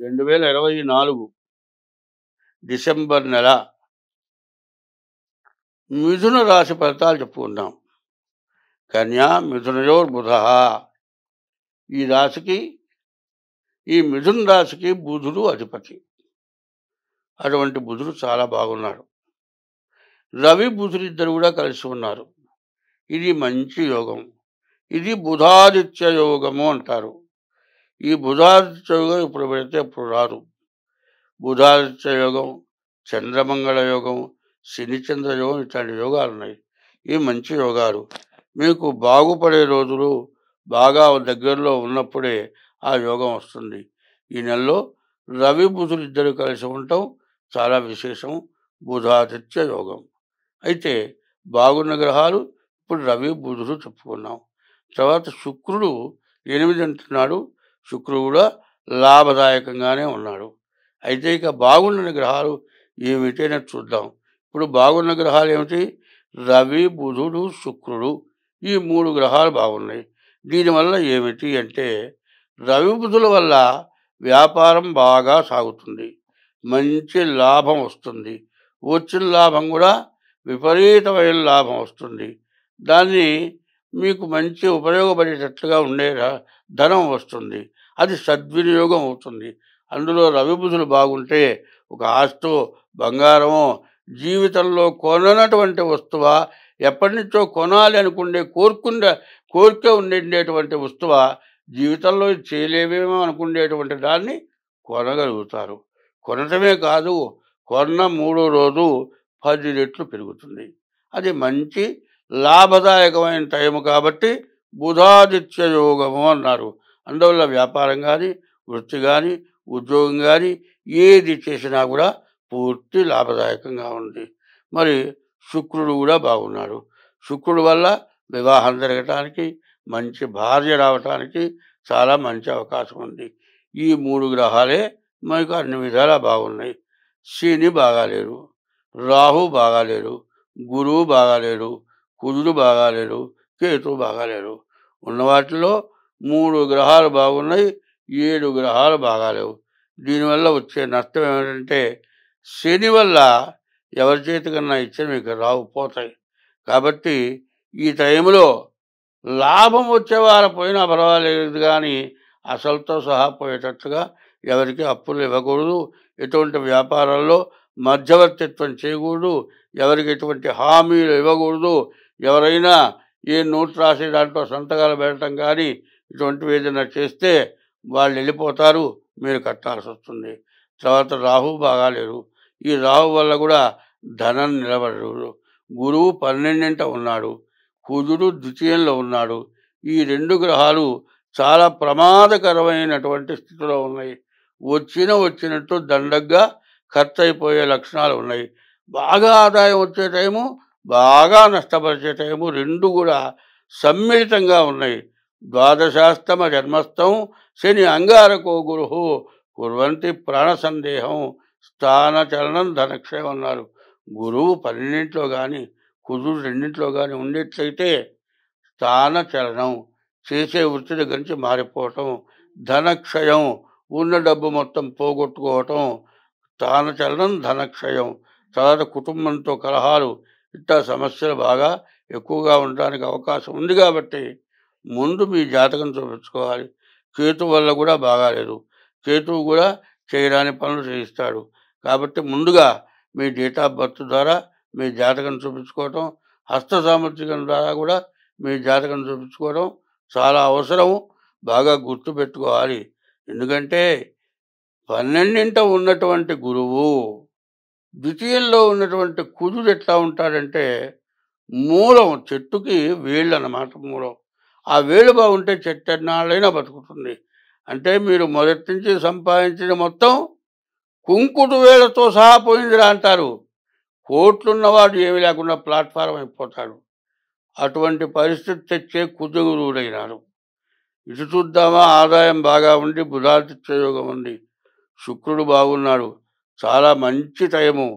2024 December నెల మిథున రాశి ఫలితాలు చెప్పుకుందాం. కన్యా మిథునయోర్ బుధ. ఈ రాశికి, ఈ మిథున రాశికి బుధుడు అధిపతి. అటువంటి బుధుడు చాలా బాగున్నాడు. రవి బుధుడు ఇద్దరు కూడా కలిసి ఉన్నారు. ఇది మంచి యోగం. ఇది బుధాదిత్య యోగము అంటారు. ఈ బుధాదిత్య యోగం ఇప్పుడు పెడితే ఇప్పుడు రాదు. బుధాదిత్య యోగం, చంద్రమంగళ యోగం, శనిచంద్ర యోగం, ఇట్లాంటి యోగాలు ఉన్నాయి. ఇవి మంచి యోగాలు. మీకు బాగుపడే రోజులు బాగా దగ్గరలో ఉన్నప్పుడే ఆ యోగం వస్తుంది. ఈ నెలలో రవి బుధులు ఇద్దరు కలిసి ఉండటం చాలా విశేషం. బుధాదిత్య యోగం. అయితే బాగున్న గ్రహాలు ఇప్పుడు రవి బుధుడు చెప్పుకున్నాం. తర్వాత శుక్రుడు 8 అంటున్నాడు. శుక్రుడు కూడా లాభదాయకంగానే ఉన్నాడు. అయితే ఇక బాగున్న గ్రహాలు ఏమిటైనా చూద్దాం. ఇప్పుడు బాగున్న గ్రహాలు ఏమిటి? రవి బుధుడు శుక్రుడు, ఈ 3 గ్రహాలు బాగున్నాయి. దీనివల్ల ఏమిటి అంటే, రవి బుధుల వల్ల వ్యాపారం బాగా సాగుతుంది, మంచి లాభం వస్తుంది. వచ్చిన లాభం కూడా విపరీతమైన లాభం వస్తుంది. దాన్ని మీకు మంచి ఉపయోగపడేటట్లుగా ఉండే ధనం వస్తుంది. అది సద్వినియోగం అవుతుంది. అందులో రవి బుధులు బాగుంటే ఒక ఆస్తో బంగారమో, జీవితంలో కొననటువంటి వస్తువా, ఎప్పటి నుంచో కొనాలి అనుకునే కోరిక ఉండేటువంటి వస్తువా, జీవితంలో చేయలేమేమో అనుకునేటువంటి దాన్ని కొనగలుగుతారు. కొనటమే కాదు, కొన్న 3వ రోజు 10 రెట్లు పెరుగుతుంది. అది మంచి లాభదాయకమైన టైము కాబట్టి బుధాదిత్య యోగము అన్నారు. అందువల్ల వ్యాపారం కానీ, వృత్తి కానీ, ఉద్యోగం కానీ ఏది చేసినా కూడా పూర్తి లాభదాయకంగా ఉంది. మరి శుక్రుడు కూడా బాగున్నాడు. శుక్రుడు వల్ల వివాహం జరగటానికి, మంచి భార్య రావటానికి చాలా మంచి అవకాశం ఉంది. ఈ 3 గ్రహాలే మనకు అన్ని విధాలా బాగున్నాయి. శని బాగాలేడు, రాహు బాగాలేడు, గురువు బాగాలేడు, కుజుడు బాగాలేడు, కేతువు బాగాలేడు. ఉన్న వాటిలో 3 గ్రహాలు బాగున్నాయి, 7 గ్రహాలు బాగాలేవు. దీనివల్ల వచ్చే నష్టం ఏమిటంటే, శని వల్ల ఎవరి చేతికన్నా ఇచ్చిన మీకు రావు, పోతాయి. కాబట్టి ఈ టైంలో లాభం వచ్చేవారు పోయినా పర్వాలేదు, కానీ అసలుతో సహా పోయేటట్లుగా ఎవరికి అప్పులు ఇవ్వకూడదు. ఎటువంటి వ్యాపారాల్లో మధ్యవర్తిత్వం చేయకూడదు. ఎవరికి ఎటువంటి హామీలు ఇవ్వకూడదు. ఎవరైనా ఏ నోట్ రాసే దాంట్లో సంతకాలు పెట్టడం కానీ ఇటువంటివి ఏదైనా చేస్తే వాళ్ళు వెళ్ళిపోతారు, మీరు కట్టాల్సి వస్తుంది. తర్వాత రాహు బాగాలేరు. ఈ రాహు వల్ల కూడా ధనం నిలబడరు. గురువు 12ంట ఉన్నాడు, కుజుడు ద్వితీయంలో ఉన్నాడు. ఈ 2 గ్రహాలు చాలా ప్రమాదకరమైనటువంటి స్థితిలో ఉన్నాయి. వచ్చినట్టు దండగ్గా ఖర్చు అయిపోయే లక్షణాలు ఉన్నాయి. బాగా ఆదాయం వచ్చే టైము, బాగా నష్టపరిచే టైము, 2 కూడా సమ్మిళితంగా ఉన్నాయి. ద్వాదశాస్తమ జన్మస్థం శని అంగారకో గురు కుర్వంతి ప్రాణ సందేహం స్థానచలనం ధనక్షయం అన్నారు. గురువు 12ంట్లో కానీ, కుజుడు 2ంట్లో కానీ ఉండేట్లయితే స్థానచలనం, చేసే వృత్తి దగ్గర నుంచి మారిపోవటం, ధనక్షయం, ఉన్న డబ్బు మొత్తం పోగొట్టుకోవటం, స్థానచలనం ధనక్షయం. తర్వాత కుటుంబంతో కలహాలు, ఇట్లా సమస్యలు బాగా ఎక్కువగా ఉండడానికి అవకాశం ఉంది. కాబట్టి ముందు మీ జాతకం చూపించుకోవాలి. కేతు వల్ల కూడా బాగాలేదు. కేతువు కూడా చేయరాని పనులు చేయిస్తాడు. కాబట్టి ముందుగా మీ డేట్ ఆఫ్ బర్త్ ద్వారా మీ జాతకం చూపించుకోవటం, హస్త సామర్థ్యం ద్వారా కూడా మీ జాతకం చూపించుకోవడం చాలా అవసరం. బాగా గుర్తుపెట్టుకోవాలి. ఎందుకంటే 12ంట ఉన్నటువంటి గురువు, ద్వితీయంలో ఉన్నటువంటి కుజుడు ఎట్లా ఉంటాడంటే మూలం, చెట్టుకి వేళ్ళు అన్నమాట. మూలం, ఆ వేళ్ళు బాగుంటే చెట్టు ఎన్నాళ్ళైనా బతుకుతుంది. అంటే మీరు మొదటి నుంచి సంపాదించిన మొత్తం కుంకుడు వేళతో సహా పోయిందిరా అంటారు. కోట్లున్నవాడు ఏమీ లేకుండా ప్లాట్ఫారం అయిపోతాడు. అటువంటి పరిస్థితి తెచ్చే కుజగురువుడైనారు. ఇటు చూద్దామా, ఆదాయం బాగా ఉండి బుధాదిత్య యోగం ఉంది. శుక్రుడు బాగున్నాడు, చాలా మంచి టైము.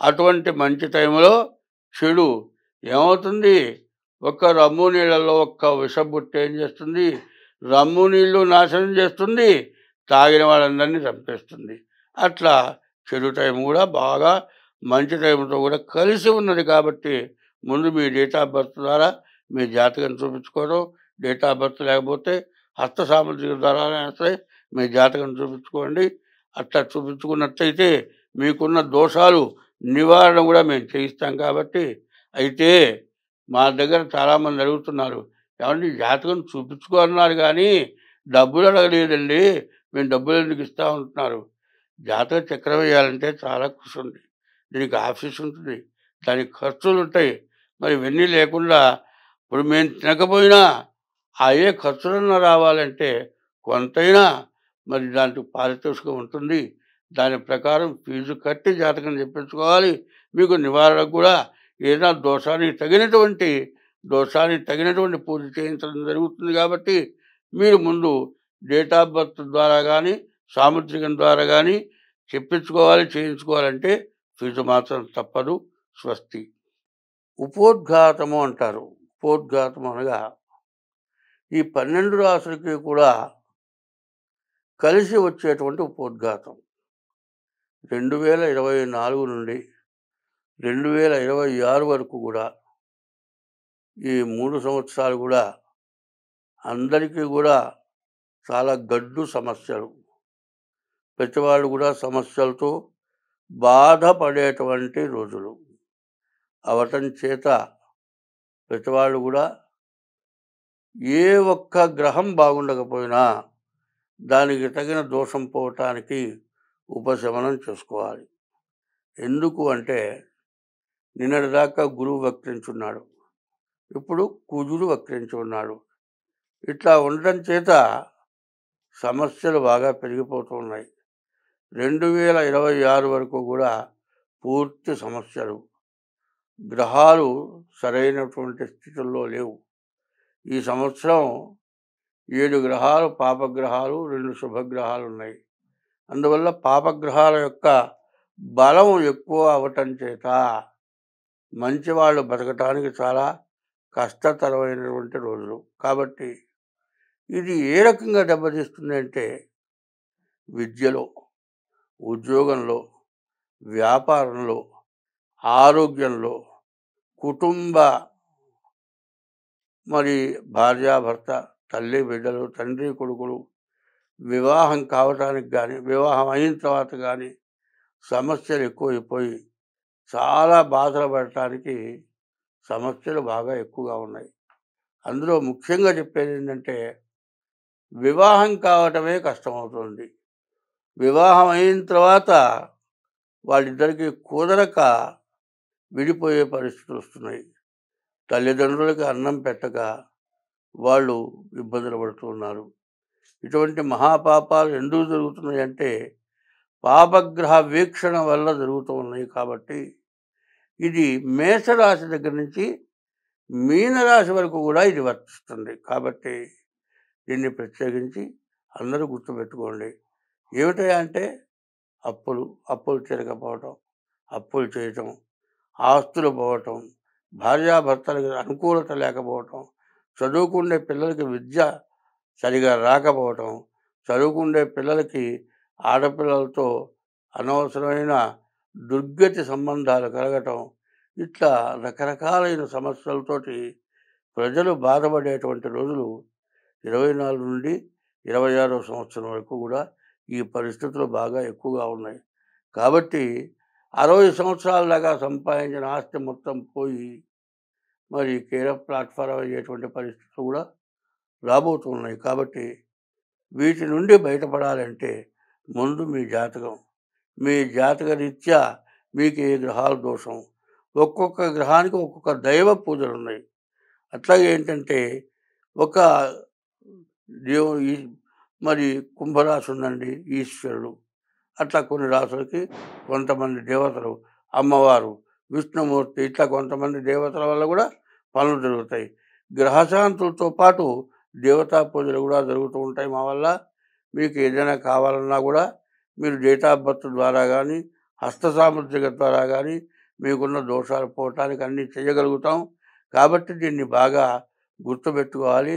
అటువంటి మంచి టైంలో చెడు ఏమవుతుంది? ఒక్క రమ్ము నీళ్ళలో ఒక్క విషబుట్ట ఏం చేస్తుంది? రమ్ము నీళ్లు నాశనం చేస్తుంది, తాగిన వాళ్ళందరినీ చంపేస్తుంది. అట్లా చెడు టైం కూడా బాగా మంచి టైంతో కూడా కలిసి ఉన్నది. కాబట్టి ముందు మీ డేట్ ఆఫ్ బర్త్ ద్వారా మీ జాతకం చూపించుకోవడం, డేట్ ఆఫ్ బర్త్ లేకపోతే హస్త సాముద్రిక ద్వారా సరే మీ జాతకం చూపించుకోండి. అట్లా చూపించుకున్నట్లయితే మీకున్న దోషాలు నివారణ కూడా మేము చేయిస్తాం. కాబట్టి అయితే మా దగ్గర చాలామంది అడుగుతున్నారు, ఏమండి జాతకం చూపించుకోన్నారు కానీ డబ్బులు అడగలేదండి, మేము డబ్బులు ఎందుకు ఇస్తా ఉంటున్నారు. జాతక చక్రం వేయాలంటే చాలా కృషి ఉంది, దీనికి ఆఫీస్ ఉంటుంది, దానికి ఖర్చులు ఉంటాయి. మరి ఇవన్నీ లేకుండా ఇప్పుడు మేము తినకపోయినా అయ్యే ఖర్చులన్నా రావాలంటే కొంతైనా మరి దాంట్లో పారితోషికం ఉంటుంది. దాని ప్రకారం ఫీజు కట్టి జాతకం చెప్పించుకోవాలి. మీకు నివారణకు కూడా ఏదైనా దోషానికి తగినటువంటి పూజ చేయించడం జరుగుతుంది. కాబట్టి మీరు ముందు డేట్ ఆఫ్ బర్త్ ద్వారా కానీ సాముద్రికం ద్వారా కానీ చెప్పించుకోవాలి. చేయించుకోవాలంటే ఫీజు మాత్రం తప్పదు. స్వస్తి. ఉపోద్ఘాతము అంటారు. ఉపోద్ఘాతం అనగా ఈ 12 రాశులకి కూడా కలిసి వచ్చేటువంటి ఉపోద్ఘాతం 2024 నుండి 2026 వరకు కూడా ఈ 3 సంవత్సరాలు కూడా అందరికీ కూడా చాలా గడ్డు సమస్యలు, ప్రతి వాళ్ళు కూడా సమస్యలతో బాధపడేటువంటి రోజులు అవటం చేత ప్రతి వాళ్ళు కూడా ఏ ఒక్క గ్రహం బాగుండకపోయినా దానికి తగిన దోషం పోవటానికి ఉపశమనం చేసుకోవాలి. ఎందుకు అంటే నిన్నటిదాకా గురువు వక్రించున్నాడు, ఇప్పుడు కుజుడు వక్రించి ఉన్నాడు. ఇట్లా ఉండటం చేత సమస్యలు బాగా పెరిగిపోతున్నాయి. 2026 వరకు కూడా పూర్తి సమస్యలు, గ్రహాలు సరైనటువంటి స్థితుల్లో లేవు. ఈ సంవత్సరం 7 గ్రహాలు పాపగ్రహాలు, 2 శుభగ్రహాలు ఉన్నాయి. అందువల్ల పాపగ్రహాల యొక్క బలం ఎక్కువ అవటం చేత మంచివాళ్ళు బతకటానికి చాలా కష్టతరమైనటువంటి రోజులు. కాబట్టి ఇది ఏ రకంగా దెబ్బతీస్తుంది అంటే విద్యలో, ఉద్యోగంలో, వ్యాపారంలో, ఆరోగ్యంలో, కుటుంబ మరి భార్యాభర్త, తల్లి బిడ్డలు, తండ్రి కొడుకులు వివాహం కావటానికి కానీ వివాహం అయిన తర్వాత కానీ సమస్యలు ఎక్కువైపోయి చాలా బాధలు పడటానికి సమస్యలు బాగా ఎక్కువగా ఉన్నాయి. అందులో ముఖ్యంగా చెప్పేది ఏంటంటే వివాహం కావటమే కష్టమవుతుంది. వివాహం అయిన తర్వాత వాళ్ళిద్దరికీ కుదరక విడిపోయే పరిస్థితులు వస్తున్నాయి. తల్లిదండ్రులకి అన్నం పెట్టక వాళ్ళు ఇబ్బందులు పడుతున్నారు. ఇటువంటి మహాపాపాలు ఎందుకు జరుగుతున్నాయి అంటే పాపగ్రహ వీక్షణ వల్ల జరుగుతూ ఉన్నాయి. కాబట్టి ఇది మేషరాశి దగ్గర నుంచి మీనరాశి వరకు కూడా ఇది వర్తిస్తుంది. కాబట్టి దీన్ని ప్రత్యేకించి అందరూ గుర్తుపెట్టుకోండి. ఏమిటా అంటే అప్పులు తీరకపోవటం, అప్పులు చేయటం, ఆస్తులు పోవటం, భార్యాభర్తలకు అనుకూలత లేకపోవటం, చదువుకునే పిల్లలకి విద్య సరిగా రాకపోవటం, చదువుకునే పిల్లలకి ఆడపిల్లలతో అనవసరమైన దుర్గతి సంబంధాలు కలగటం, ఇట్లా రకరకాలైన సమస్యలతోటి ప్రజలు బాధపడేటువంటి రోజులు 24 నుండి 26వ సంవత్సరం వరకు కూడా ఈ పరిస్థితులు బాగా ఎక్కువగా ఉన్నాయి. కాబట్టి 60 సంవత్సరాల దాకా సంపాదించిన ఆస్తి మొత్తం పోయి మరి కేర ప్లాట్ఫారం అయ్యేటువంటి పరిస్థితులు కూడా రాబోతున్నాయి. కాబట్టి వీటి నుండి బయటపడాలంటే ముందు మీ జాతక రీత్యా మీకు ఏ గ్రహాల దోషం, ఒక్కొక్క గ్రహానికి ఒక్కొక్క దైవ పూజలు ఉన్నాయి. అట్లాగే ఏంటంటే ఒక మరి కుంభరాశి ఉందండి, ఈశ్వరుడు. అట్లా కొన్ని రాశులకి కొంతమంది దేవతలు, అమ్మవారు, విష్ణుమూర్తి, ఇట్లా కొంతమంది దేవతల వల్ల కూడా పనులు జరుగుతాయి. గ్రహశాంతులతో పాటు దేవతా పూజలు కూడా జరుగుతూ ఉంటాయి మా వల్ల. మీకు ఏదైనా కావాలన్నా కూడా మీరు డేట్ ఆఫ్ బర్త్ ద్వారా కానీ హస్త సాముద్రిక ద్వారా కానీ మీకున్న దోషాలు పోవటానికి అన్నీ చేయగలుగుతాం. కాబట్టి దీన్ని బాగా గుర్తుపెట్టుకోవాలి.